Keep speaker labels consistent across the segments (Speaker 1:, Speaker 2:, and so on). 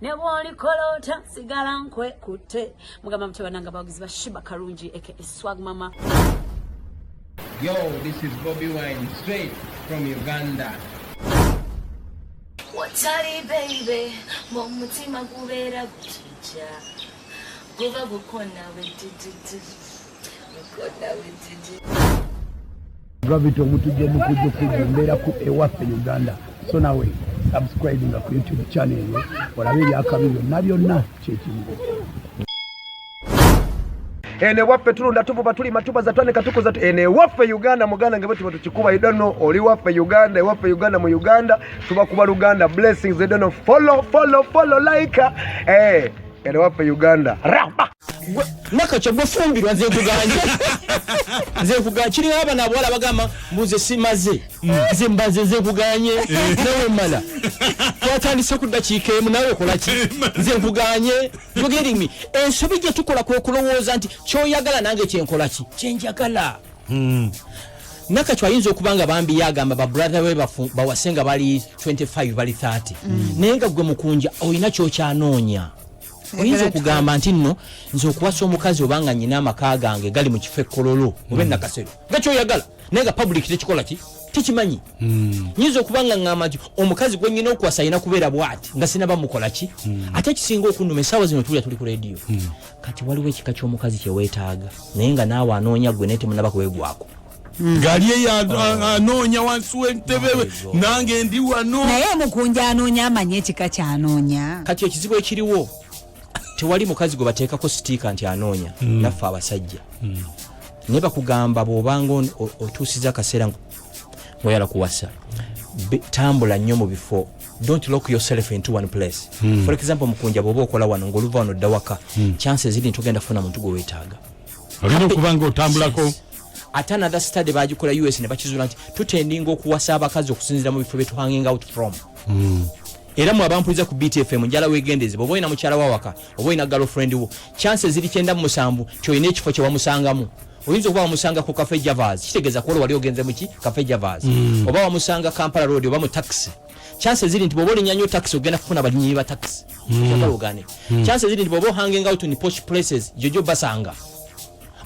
Speaker 1: Nebwoli kolota sigala nkwe kute mugamba mutabananga bagizi bashiba karungi eke swag mama.
Speaker 2: Yo, this is Bobby Wine straight from Uganda.
Speaker 3: Watari baby, mumutima kubera guchicha. Kuva gukona wetiti. Gukona wetiti.
Speaker 4: Gravity omutuje mukuje kujumbera ku ewaffe Uganda. So nawe subscribing ku YouTube channel yo olabe byakabiro nabyonna kyekimu.
Speaker 5: Ene waffe tulunda tuvuba tuli matuba za twane katuko za ene waffe Uganda muganda ngebe tuba tukikuba I don't know oli waffe Uganda waffe Uganda mu Uganda tuba kuba Uganda blessings I don't know follow like ene waffe Uganda ramba
Speaker 6: nakacho gwefumbirwa nze kuganye kiri abana abwala bagama mbuze simaze nze mbaze nze kuganye nawe mala twatandise kudakiika emu nawe kolaki nze kuganye you getting me ensobi gye tukola kulowooza nti kyoyagala nange kyenkolaki kyenjagala nakacho ayinza okubanga bambi yagamba ba brother we bawasenga bali 25 bali 30 naye nga gwe mukunja oyina kyokyanoonya oyinza okugamba nti nno nze okuwasa omukazi obanga nyina amaka gange gali mu kifo ekkololo oba nakasero nga kyoyagala naye nga public tekikola ki tekimanyi nyinza okubanga ngamba nti omukazi gwe nyina okuwasa ayina kubeera bwati nga sinaba mukola ki ate ekisinga okunnuma essaawa zino tulya tuli ku rediyo kati waliwo ekika ky'omukazi kyeweetaaga naye nga naawe anoonya gwe naye temunaba kuwegwako
Speaker 7: Galiye anoonya wansi w'entebe nange ndi wano
Speaker 8: naye mukunja anoonya amanye ekika ky'anoonya
Speaker 6: kati ekizibu ekiriwo tewali mukazi gwe bateekako sitiika nti anoonya naffe abasajja naye bakugamba bw'obanga otuusiza akaseera ng'oyala kuwasa tambula nnyo mu bifo don't lock yourself into one place for example mukunja bw'oba okola wano ng'oluva wano dda waka chances ziri ntogenda kufuna muntu gwe weetaaga
Speaker 7: olina okuba ng'otambulako
Speaker 6: ate another study bagikola US ne bakizuula nti tutendinga okuwasa abakazi okusinziira mu bifo bye hanging out from era mu abampuliza ku BTFM njala wegendeze bwoba oyina mukyala wa waka oba oyina girlfriend wo chances ziri 97 kyoyina ekifo kye wamusangamu oyinza okuba wamusanga ku Cafe Javas kitegeeza kuba wali ogenze mu ki Cafe Javas oba wamusanga Kampala Road oba mu taxi chances ziri nti bwoba olinya nnyo taxi ogenda kufuna balinyi ba taxi ogane chances ziri nti bwoba hanging out in posh places jojo basanga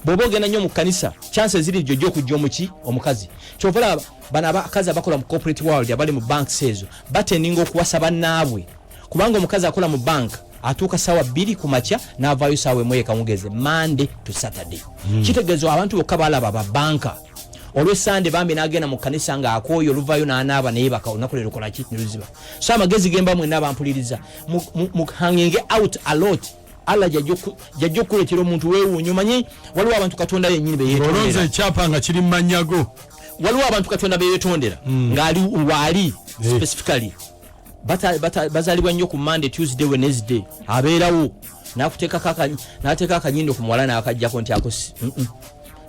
Speaker 6: bwoba ogenda nnyo mu kanisa chances ziri jojo okujja omuki omukazi kyovala bana abakazi abakola mu corporate world abali mu bank sezo batendinga okuwasa bannaabwe kubanga omukazi akola mu bank atuuka sawa 2 ku makya n'avaayo sawa emwe kamugeze Monday to Saturday kitegezo abantu bokka balaba ba banka olwe Sunday bambi n'agenda mu kanisa nga akooyo oluvayo n'anaaba naye bakaonakolera kola ki niruziba so amagezi gemba mwe n'abampuliriza mu hanging out a lot ala jajjo kuletera omuntu weewuunyo manyi waliwo abantu Katonda yennyini beyeetondera
Speaker 7: olonze ekyapa nga kiri manyago
Speaker 6: waliwo abantu Katonda beyeetondera ng'ali waali specifically bazalibwa nnyo ku Monday Tuesday Wednesday abeerawo n'ateeka akanyindo ku muwala n'akajjako nti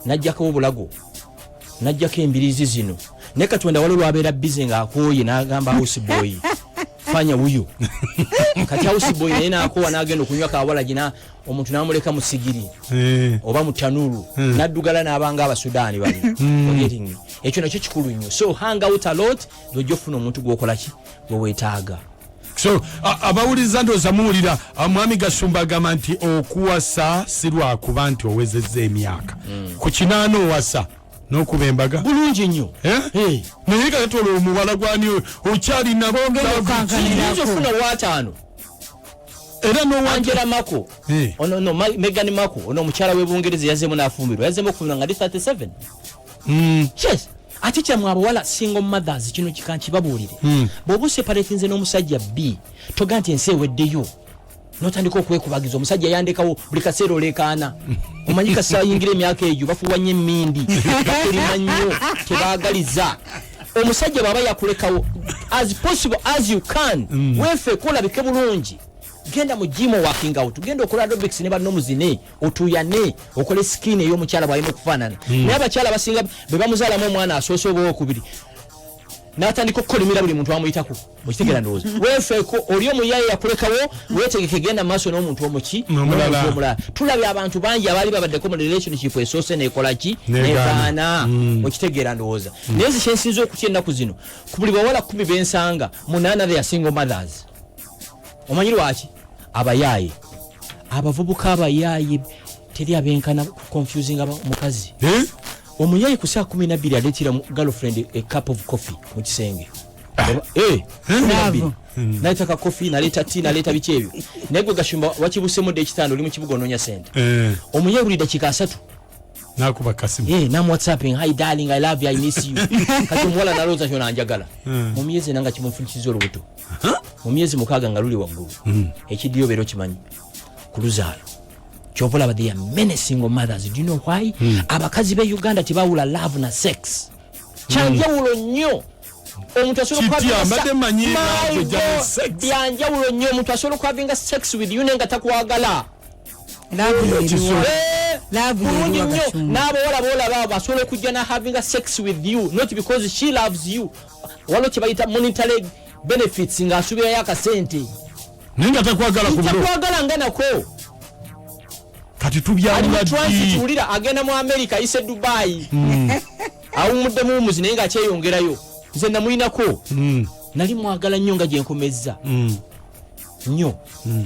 Speaker 6: najjako obulago najjako embiriizi zino naye Katonda waliwo lwabeera busy ng'akooye n'agamba house boy fanya wuyo kati house boy naye n'akoowa n'agenda okunywa kawala gina omuntu n'amuleka mu sigiri oba mu tanulu n'addugala n'abanga abasudaani bali ekyo nakyo kikulu nnyo so hang out a lot ng'ojja ofuna omuntu gw'okola ki gwe weetaaga
Speaker 7: so abawuliza ndooza muwulira mwami Gasumba agamba nti okuwasa si lwakuba nti owezezza emyaka ku kinaana owasa n'okuba embaga
Speaker 6: bulungi nnyo
Speaker 7: naye kati olwo omuwala gwani okyali
Speaker 6: nabooyinza ofuna w'ataano
Speaker 7: era
Speaker 6: n'owangera Mako ono Megan Mako ono omukyala w'Ebungereza yazzeemu n'afumbirwa yazzeemu okufumira nga ndi 37 yes ate kyamwe abawala single mothers kino kikankibabuulire bw'oba oseparatinze n'omusajja B toga nti ensi eweddeyo n'otandika okwekubagiza omusajja yandekawo buli kaseera oleekaana omanyi kasayingira emyaka egyo bafuwa nnyo emmindi bakulima nnyo tebaagaliza omusajja bw'aba yakulekawo as possible as you can weefe kolabike bulungi genda mu gym working out genda okola aerobics ne banno muzine otuyane okole skin ey'omukyala bw'alina okufaanana naye abakyala basinga be bamuzaalamu omwana asoose oba okubiri n'atandika okukolimira buli muntu amuyitako mukitegera ndowooza weefeeko oli omuyaye yakulekawo weetegeke genda maaso n'omuntu omulala tulabye abantu bangi abaali babaddeko mu relationship esoose neekolaki neefaana okitegeera ndowooza naye nze kyensinza okutya ennaku zino ku buli bawala 10 bensanga 8 they are single mothers omanyi lwaki abayaaye abavubuka abayaaye teri abenkana confusing mukazi omuyayi ku saa 12 aleetera girlfriend a cup of coffee mu kisenge naleeta ka coffee naleeta tea naleeta biki ebyo naye gwe Gashumba wakibusemu dde ekitanda oli mu kibuga onoonya sente omuyayi buli dakiika 3
Speaker 7: nakuba kasimu
Speaker 6: nam whatsapping hi darling I love you I miss you kati omuwala nalooza kyona anjagala mu myezi nanga kimufunyikiza olubuto mu myezi 6 nga luli waggulu ekidiyo beera okimanyi ku luzaalo kyobulaba they are many single mothers. Do you know why? Abakazi be Uganda tibawula love na sex. Kyanjawulo nnyo. Omuntu asobola kwavinga sex. Byanjawulo nnyo omuntu asobola kwavinga sex with you nenga takwagala. Love n'abawala boolaba basobola okujja na having a sex with you not because she loves you. Waliwo kye bayita monetary benefits ng'asubirayo akasente.
Speaker 7: Nenga takwagala ku biro.
Speaker 6: Takwagala nga nako.
Speaker 7: Kati tubyalula
Speaker 6: tulira agenda mu America ise Dubai awumudde mu muzi naye nga kyeyongerayo nze namulinako nali mwagala nnyo nga gyenkomezza nnyo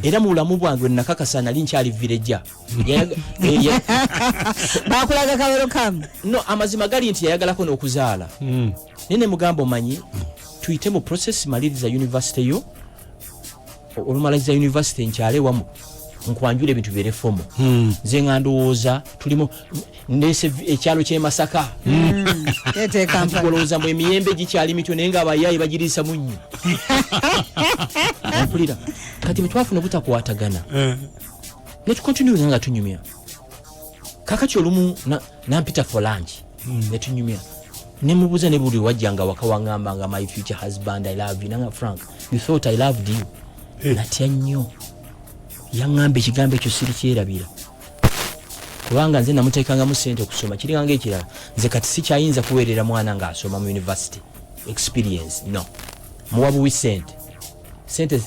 Speaker 6: era mu bulamu bwange nakakasa nali nkyali vireja
Speaker 8: bakulaga kabero kam
Speaker 6: no amazima gali nti yayagalako n'okuzaala nene mugambo manyi tuyite mu process maliriza university yo olumaliriza university nkyale wamu nkwanjula ebintu bere fomo nze ngandowooza tulimo ndese ekyalo kye Masaka
Speaker 8: tete kampani
Speaker 6: kolooza mu emiyembe gikyali mito naye nga abayayi bagirisa munnyo mpulira kati bwe twafuna butakwatagana ne tukontinue nga tunyumya kakati olumu nampita for lunch ne tunyumya ne mubuza ne buli wajjanga waka wangamba nga my future husband I love you nanga Frank you thought I loved you natya nnyo yangambe ekigambo ekyo siri kyerabira kubanga nze namuteekanga mu sente okusoma kiringanga ekirala nze kati sikyayinza kuweerera mwana ng'asoma mu university experience no muwabuwi sente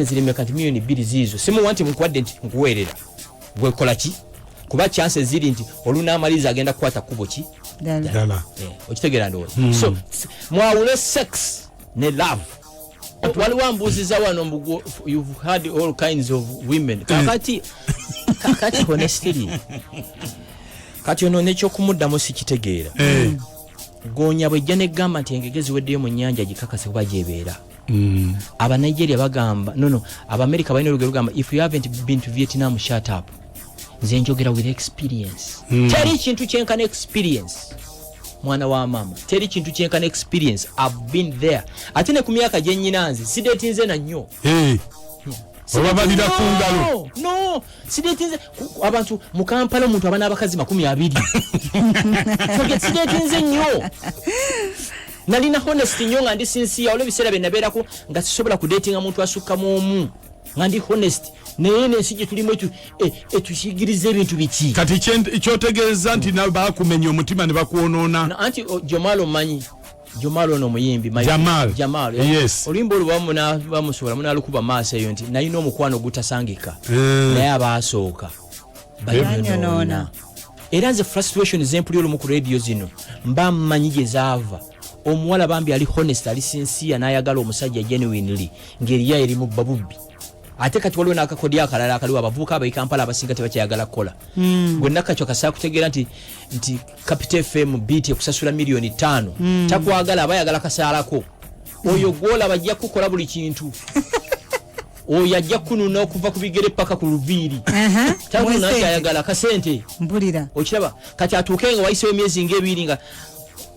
Speaker 6: ziri kati miliyoni 2 ziizo simuwa nti munkwadde nti nkuweerera gwekola ki kuba chance ziri nti olunaamaliza agenda kukwata kubo ki
Speaker 8: dala
Speaker 6: okitegeera ndowooza so mwawule sex ne love waliwo mbuuziza wano mbugo you've had all kinds of women kakati honestly kati ono nekyokumuddamu sikitegeera gonya bwejja negamba nti engege ziweddeyo mu nnyanja gikakase kuba gyebeera Abanigeria bagamba no Abamerika balina olugero lugamba if you haven't been to Vietnam shut up nze njogera with experience teri kintu kyenkana experience mwana wa mama teri kintu kyenkana experience I've been there ate ne ku myaka gye nnyinanze sidetinze na nnyo
Speaker 7: obabalira ku ngalo
Speaker 6: no sidetinze abantu mu Kampala omuntu abana abakazi 20 sidetinze nnyo nalina honesty nnyo nga ndi sincere olw'ebiseera bye nabeerako nga sisobola kudatinga muntu asukka mu omu nga ndi honest naye n'ensi gye tulimu etusigiriza ebintu biki
Speaker 7: kati kyotegeeza nti nabo bakumenya omutima ne bakwonoona
Speaker 6: anti Jamal omanyi Jamal ono muyimbi Jamal
Speaker 7: yes
Speaker 6: oluyimba olubamu bamusobola munalukuba maaso eyo nti nalina omukwano gutasangika naye abaasooka bayonoona era nze frustration zempuli olumu ku radio zino mba mmanyi gye zaava omuwala bambi ali honest ali sincere n'ayagala omusajja genuinely ngeri ya erimu babubbi ate kati waliwo n'akakodi akalala akaliwo abavubuka abayi Kampala abasinga tebakyayagala kukola gwenna kacyo kasaa kutegeera nti Capital FM beat ekusasula miliyoni 5 takwagala abayagala kasaalako oyo gwolaba ajja kukola buli kintu oyo ajja kununa okuva ku bigere paka ku luviiri tanuna kyayagala kasente
Speaker 8: mpulira
Speaker 6: okiraba kati atuuke nga wayisewo emyezi ng'ebiri nga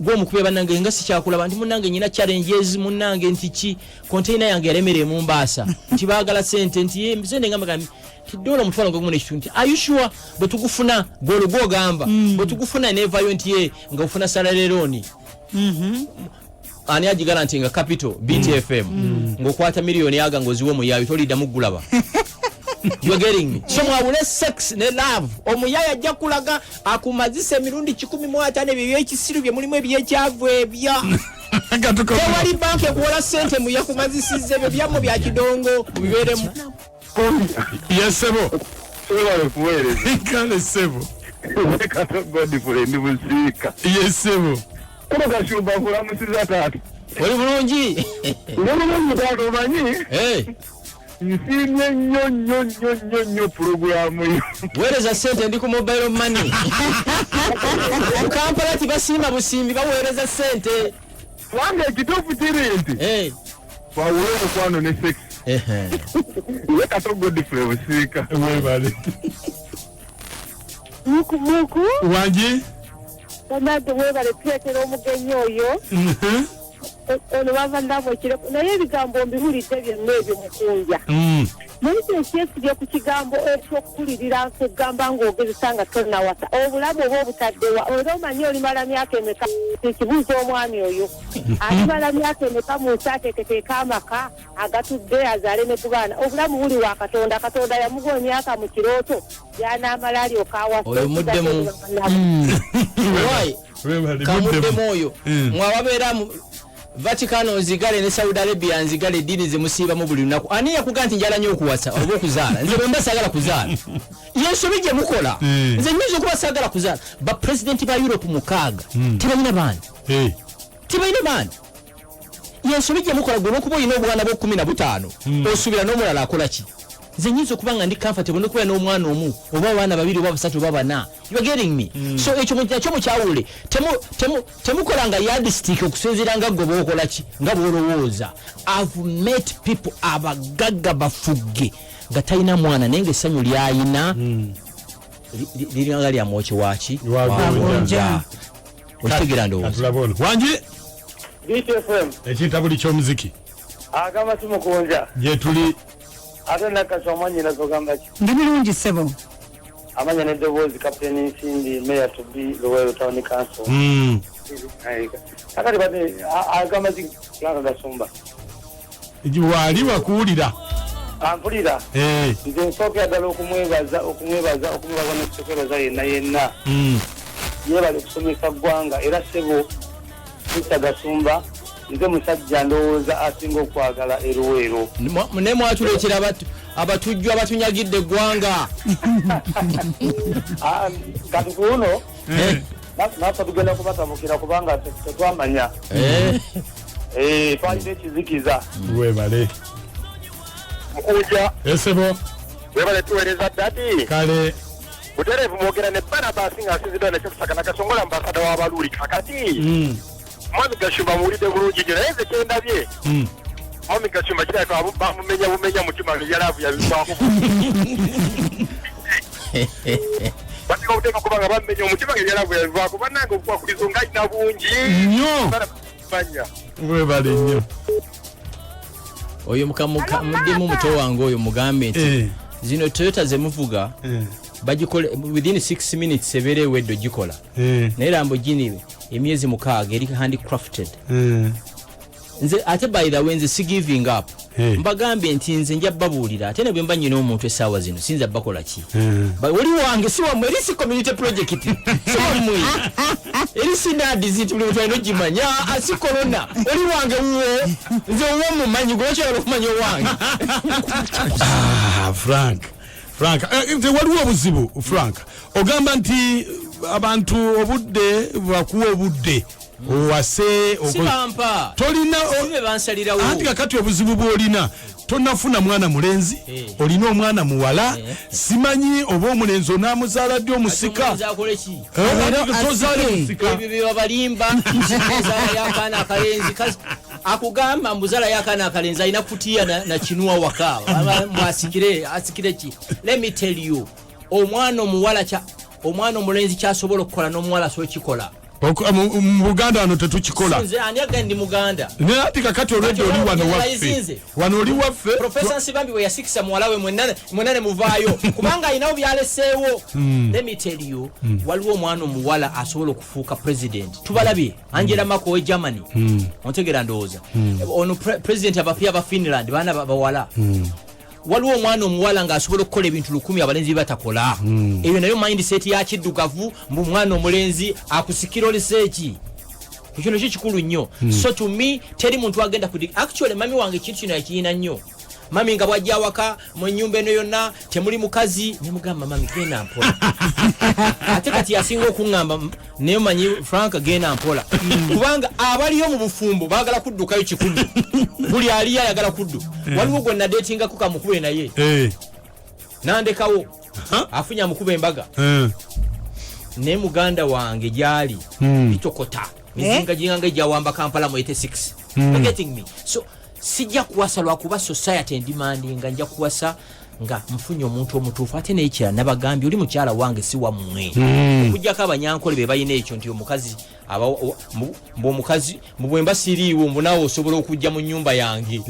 Speaker 6: gw'omukube bannange nga sikyakulaba nti munnange nyina challenges munnange nti ki container yange yalemere mu Mbaasa nti baagala sente nti sente ngamba nti dola mutwalo gwe mune kitunti are you sure bwe tugufuna gwo gamba bwe tugufuna nevayo nti nga ufuna salary loan ani ajigala nti nga Capital BTFM ng'okwata miliyoni yaga ngoziwo mu yayo tolida mugulaba you are getting me so mwawule sex ne love omuyaya ajja kulaga akumazise emirundi 15 ebyo ekisiru bye mulimu ebyekyavu ebya tewali banka ekuwola sente muyakumazisiza ebyo byamu bya kidongo mubibeeremu
Speaker 7: yesebo
Speaker 9: kale
Speaker 7: sebo
Speaker 9: Godfrey ndi Busiika
Speaker 7: yesebo
Speaker 9: kuno Kashumba kulamusiza taata
Speaker 6: oli bulungi
Speaker 9: ngomulungi taata omanyi nsiimye nnyo puroguramu yo
Speaker 6: weereza sente ndi ku mobile money mu Kampala tibasiima busimbi baweereza sente
Speaker 9: wange ekituufu kiri nti bawule omukwano ne sex ye kato Godfrey Busiika
Speaker 7: webale
Speaker 10: muku
Speaker 7: wangi
Speaker 10: Kamade webale tuletera omugenyi oyo ono bava ndabo kireko naye ebigambo mbihulidde byonna ebyo mukunja naye kyesibye ku kigambo ekyokukulirira nkugamba ng'ogezesa nga tonnawasa obulamu oba obutaddewa era omanyi olimala myaka emeka ekibuuzo omwami oyo alimala myaka emeka mu nsi ateeketeeka amaka agatudde azaale ne ku baana obulamu buli wa Katonda Katonda yamuwa emyaka mu kirooto gy'anaamala alyoka awasa
Speaker 6: oyo muddemu kamuddemu oyo mwawabeera Vatican ozigale ne Saudi Arabia nzigale eddiini zimusiiba mu buli lunaku ani yakuga nti njala nnyo okuwasa oba okuzaala nze bwe mbasagala kuzaala yensobi gye mukola nze nnyinza okuba saagala kuzaala bapulezidenti ba Europe mukaaga tebalina baana tebalina baana yensobi gye mukola gwe n'okuba olina obwana bw'15 osuubira n'omulala akola ki nze nnyinza okuba nga ndi comfortable n'okubeera n'omwana omu oba abaana babiri oba basatu oba bana you are getting me so ekyo mukyawule temukola nga yardstick okusinziira nga gwe bookola ki nga bwolowooza I've met people abagagga bafugge nga talina mwana naye ng'essanyu lyayina liranga lya mwoki waki wagonja okitegera ndowooza
Speaker 7: wangi
Speaker 9: DTFM
Speaker 7: ekintabuli ky'omuziki
Speaker 9: agamba simukunja
Speaker 7: gye tuli
Speaker 9: ate nakaswa amanyi nazogamba ki
Speaker 8: ndi bulungi sebo
Speaker 9: amanya n'eddoboozi Captain Nsindi Mayor to be Luweero Town Council akati bade agamba ki Frank Gasumba
Speaker 7: wali wakuwulira
Speaker 9: ampulira nze nsookera ddala okumwebaza n'okusokereza yenna yeebale okusomesa ggwanga era sebo Mr. Gasumba nze musajja ndowooza asinga okwagala eruweero
Speaker 6: ne mwatuleetera abatujju abatunyagidde eggwanga
Speaker 9: kati kuno naffe tugenda kubatabukira kubanga tetwamanya twalina ekizikiza
Speaker 7: webale
Speaker 9: mukunja
Speaker 7: esebo
Speaker 9: webale tuweereza ddati
Speaker 7: kale
Speaker 9: butereevu mwogera ne Barnabas nga asinziddwa nekyokusaka nakasongola ambasada w'abaluuli kakati Mwami Gashumba muwulidde bulungi nyo naye nze kyendabye Mwami Gashumba kirabika bamumenya mutima yalaavu yabivaamu batika okuteeka kuba nga bamumenya omutima yalaavu yabivaako bannange okukwakulizo ng'alina bungi
Speaker 7: nnyo webale nnyo
Speaker 6: oyo muddemu muto wange oyo mugambe nti zino Toyota zemuvuga bagikole within 6 minutes ebeera ewedde ogikola naye Lamborghini emyezi 6 eri handicrafted nze ate by the way nze si giving up mbagambye nti nze nja babuulira ate ne bwe mba nyina omuntu essaawa zino sinza bakola ki oli wange si wammwe eri si community project si wammwe eri si nadizi tuli mutwalina ogimanya asi corona oli wange wuwo nze wuwo mumanyi gwe okyobola okumanya owange
Speaker 7: Frank nze waliwo obuzibu Frank ogamba nti abantu obudde bakuwa obudde owase
Speaker 6: sibampa
Speaker 7: tolina
Speaker 6: sibe bansalirawo
Speaker 7: anti kakati obuzibu bw'olina tonafuna mwana mulenzi olina omwana muwala simanyi oba omulenzi onaamuzaala ddi omusika tozaale musika
Speaker 6: ebyo byebabalimba muzaala y'akaana akalenzi akugamba mbuzaala y'akaana akalenzi alina kutiya na kinuwa waka asikire ki let me tell you omwana omuwala omwana omulenzi kyasobola okukola n'omuwala so kikola
Speaker 7: mu Buganda wano tetukikola
Speaker 6: nze ani agandi Muganda
Speaker 7: naye ati kakati olwedde oli wano oli waffe
Speaker 6: Professor Nsibambi we yasikisa muwala we mwenna ne muvaayo kubanga alinawo byaleseewo let me tell you waliwo omwana omuwala asobola okufuuka president tubalabye Angela Merkel we Germany ontegera ndowooza ono president abapya aba Finland baana bawala waliwo omwana omuwala ng'asobola okukola ebintu 100 abalenzi batakola eyo nayo mindset ya kiddugavu mbu mwana omulenzi akusikira oliseeki ekyo nakyo kikulu nnyo. So to me teri muntu agenda actually mami wange kintu kino yakiyina nnyo. Mami nga bwajja waka mu nyumba eno yonna temuli mukazi ne mugamba mami genda mpola. Ate kati yasinga okuŋŋamba naye manyi Frank genda mpola. Kubanga abaliyo mu bufumbo baagala kuddukayo kikuddu. Buli ali ayagala kuddu. Waliwo gwe nadetinga kuka mukube naye. Nandekawo afunya mukube embaga. Ne muganda wange gyali bitokota. Mizinga jinga jawamba Kampala mu 86. Getting me. So sijja kuwasa lwakuba society demanding nja kuwasa nga mfunyo omuntu omutuufu ate n'ekira nabagambye oli mukyala wange si wammwe okujjako abanyankole be balina ekyo nti omukazi omukazi mubwemba siriiwo mbunawo osobola okujja mu nnyumba yange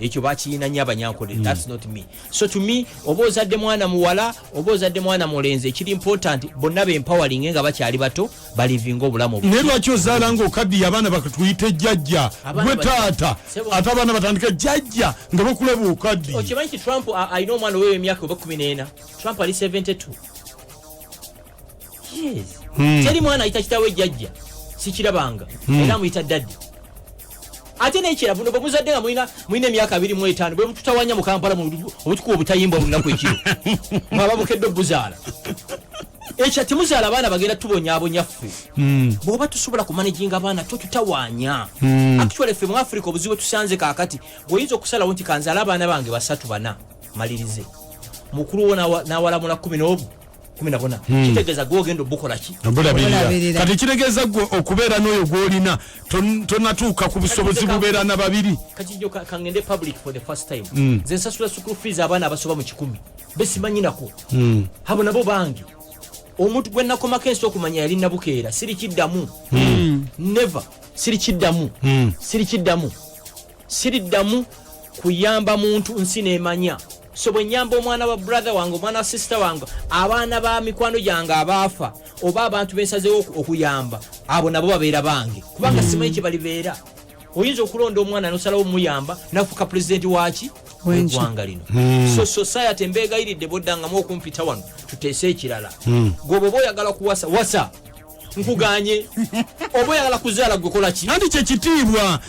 Speaker 6: ekyo bakiyina nnyo abanyankole. That's not me. So to me oba ozadde mwana muwala oba ozadde mwana mulenzi ekiri important bonna bempowering nga bakyali bato balivinga obulamu
Speaker 7: ne lwaki ozaala nga okaddiye abaana bakatuyite jjajja gwe taata ate abaana batandika jjajja nga bakulaba okaddi.
Speaker 6: Okimanyi ki Trump alina omwana oweewo emyaka oba 14 Trump ali 72. Yes. Teri mwana ayita kitawe jjajja sikirabanga era amuyita daddi. Ate n'ekira buno bwe muzadde nga mulina emyaka 25 bwe mututawanya mu Kampala obutukuba obutayimba olunaku ekiro mwaba bukedde obuzaala ekyo temuzaala abaana bagenda tubonyaabonya ffe bw'oba tusobola kumanaginga abaana totutawaanya. Actually ffe mu Africa obuzibu tusanze kaakati bw'oyinza okusalawo nti kanzaala abaana bange 3-4 malirize mukulu wo n'awalamula 10 kitegeeza gwogenda obukola ki
Speaker 7: kati kitegeeza gwe okubeera n'oyo gw'olina tonatuuka ku busobozi bubeera na babiri.
Speaker 6: Kati jjo kangende public for the first time nze nsasula school fees abaana abasoba mu 10 besimanyinako abo nabo bangi omuntu gwe nakomako ensi okumanya yali nabukeera sirikiddamu never siriddamu kuyamba muntu nsi neemanya. So bwe nyamba omwana wa brother wange omwana wa sister wange abaana ba mikwano gyange abaafa oba abantu bensazeewo okuyamba abo nabo babeera bange kubanga simanyi kye balibeera. Oyinza okulonda omwana n'osalawo muyamba nafuka president waki eggwanga lino. So society embeegayiridde boddangamu okumpita wano tuteese ekirala. Gwe oba oyagala kuwasa wasa nkuganye oba oyagala kuzaala gwekola ki
Speaker 7: anti kyekitiibwa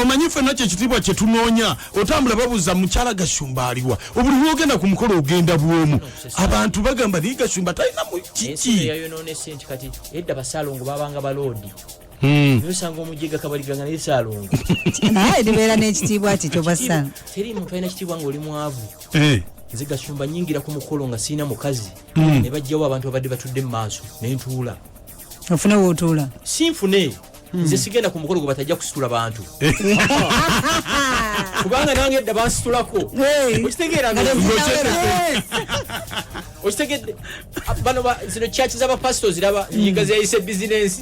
Speaker 7: omanyi ffenna kyekitiibwa kyetunoonya otambula babuuza mukyala Gashumba aliwa obuli ogenda ku mukolo ogenda bwomu abantu bagamba naye Gashumba talina kiki
Speaker 6: yayonoona esente kati edda basaalongo babanga baloodi nosanga omujiga kabaliganga naye saalongo
Speaker 8: naye libeera n'ekitiibwa kikyo basa
Speaker 6: teri muntu alina kitiibwa ng'oli mwavu. Nze Gashumba nyingira ku mukolo nga siina mukazi ne bajjawo abantu babadde batudde mu maaso ne ntuula
Speaker 8: ofune wotuula
Speaker 6: sinfune nze sigenda ku mukolo gwe batajja kusitula bantu kubanga nange edda bansitulako okitegeera okitegedde bano zino church z'abapasito ziraba nyinga zeyise bizinensi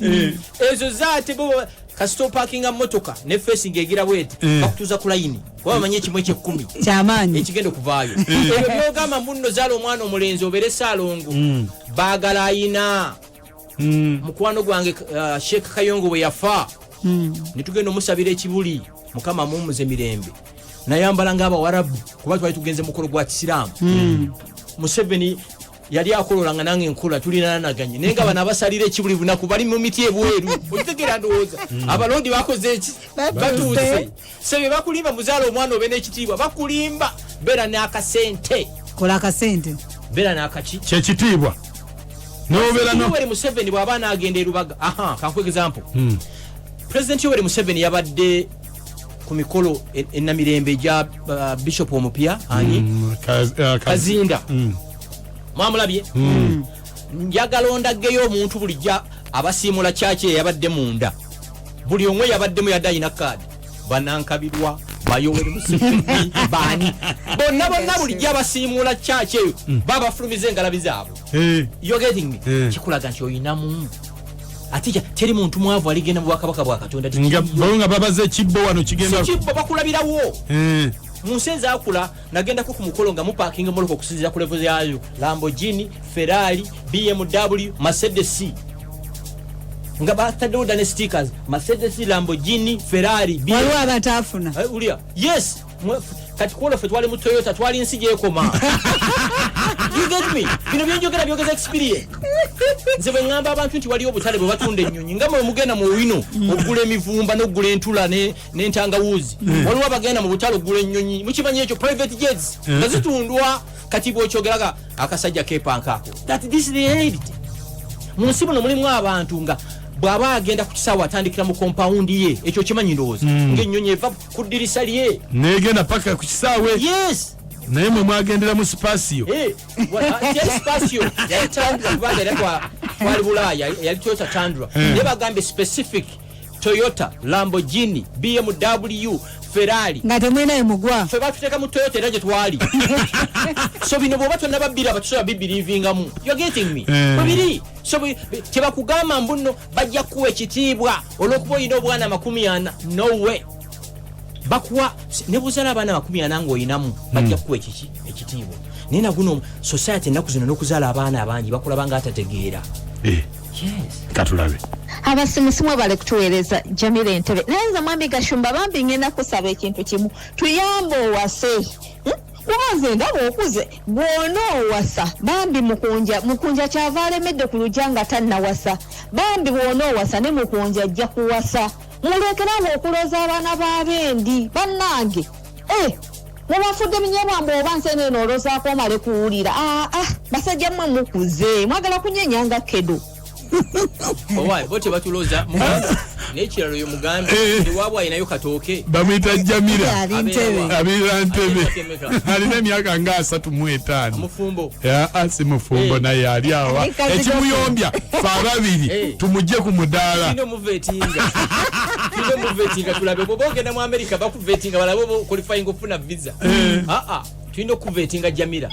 Speaker 6: ezo zaate bo kasito parkinga motoka ne facing egira bwete bakutuza ku line kuba bamanyi ekimwe ekye10
Speaker 8: kyamaanyi
Speaker 6: ekigenda okuvaayo ebyo byogamba munno zaala omwana omulenzi obere saalongo baagala ayina mukwano gwange Sheikh Kayongo bwe yafa nitugenda omusabira ekibuli mukama mumuze mirembe nayambala ng'abawarabu kuba twali tugenze mukolo gwa kisiraamu Museveni yali akololanga nange enkola tulinanaganye naye nga bano abasalira ekibuli bunaku bali mu miti ebweru okitegeera ndowooza abalondi bakoze eki batuuse sebe bakulimba muzaala omwana obe n'ekitiibwa bakulimba beera n'akasente
Speaker 8: kola akasente
Speaker 6: beera n'akaki
Speaker 7: kyekitiibwa
Speaker 6: Yoweri Museveni bw'aba n'agenda erubaga kanku example President Yoweri Museveni yabadde ku mikolo ennamirembe gya Bishop omupya ani Kazinda mwamulabye njagala ondaggeyo omuntu bulijja abasiimula kyaki yabadde munda buli omwe yabaddemu yadde ayina kaadi banankabirwa Yoweri Museveni bani bonna bulijja abasiimula kyaki eyo babafulumiza engalabi zaabwe you're getting me kikulaga nti oyinamu ate teri muntu mwavu aligenda mu bwakabaka bwa Katonda
Speaker 7: nga babaze ekibbo wano kigenda
Speaker 6: ekibbo bakulabirawo munsenza akula nagenda ku mukolo nga mu parking moloko okusinzira ku level yayo Lamborghini Ferrari BMW Mercedes nga batadde odane stickers Mercedes Lamborghini Ferrari
Speaker 8: waliwo abatafuna
Speaker 6: ulia yes kati kuola fe twali mu Toyota twali nsije ekoma you get me bino byenjogera byogeza experience nze bwe ngamba abantu nti waliyo obutale bwe batunda ennyonyi nga mwe mugenda mu wino okugula emivumba n'okugula entula n'entangawuzi waliwo abagenda mu butale okugula ennyonyi mukimanyi ekyo private jets nga zitundwa kati bw'okyogeraga akasajja keepankaako that this is the reality mu nsi muno mulimu abantu nga bw'aba agenda ku kisaawe atandikira mu kompawundi ye ekyo kimanyi ndowooza ng'ennyonyi eva ku ddirisa lye
Speaker 7: negenda paka ku kisaawe
Speaker 6: yes
Speaker 7: naye mwe mwagendera mu spasio
Speaker 6: spasio yali Tundra kubanga era twali Bulaaya yali Toyota Tundra naye bagambe specific Toyota, Lamborghini, BMW, Ferrari
Speaker 8: nga temwenayo mugwa
Speaker 6: fe batuteeka mu Toyota era gye twali so bino bw'oba tonnababbira batusobola bibirivingamu you're getting me babiri so tebakugamba mbuno bajja kuwa ekitiibwa olw'okuba olina obwana 40 no way bakuwa ne buzala abaana 40 ng'olinamu bajja kuwa ekitiibwa naye naguno society ennaku zino n'okuzaala abaana abangi bakulabanga atategeera
Speaker 7: yes katulabe
Speaker 10: abasimusimu bale kutuweereza Jamila Entebe naye nze mwami Gashumba bambi ngenda kusaba ekintu kimu tuyambe owase kubanze ndaba okuze bw'ona owasa bambi mukunja kyava alemedde ku lujja nga tannawasa bambi bw'ona owasa ne mukunja ajja kuwasa mulekerawo okulooza abaana b'abendi bannange mubafudde munyabwambe oba nsenene oloozaako omale kuwulira basajja mmwe mukuze mwagala kunyenyanga kedo
Speaker 6: owaye bote batuloza muganda n'ekiralo yo muganda ewaabwe alinayo katooke
Speaker 7: bamuyita Jamila
Speaker 8: abintebe
Speaker 7: alina emyaka nga 35
Speaker 6: mufumbo
Speaker 7: si mufumbo naye ali awa ekimuyombya fe ababiri tumugye ku mudaala
Speaker 6: ino muvetinga tulabe bwoba ogenda mu America bakuvetinga balabe qualifying okufuna visa tulina okuvetinga Jamila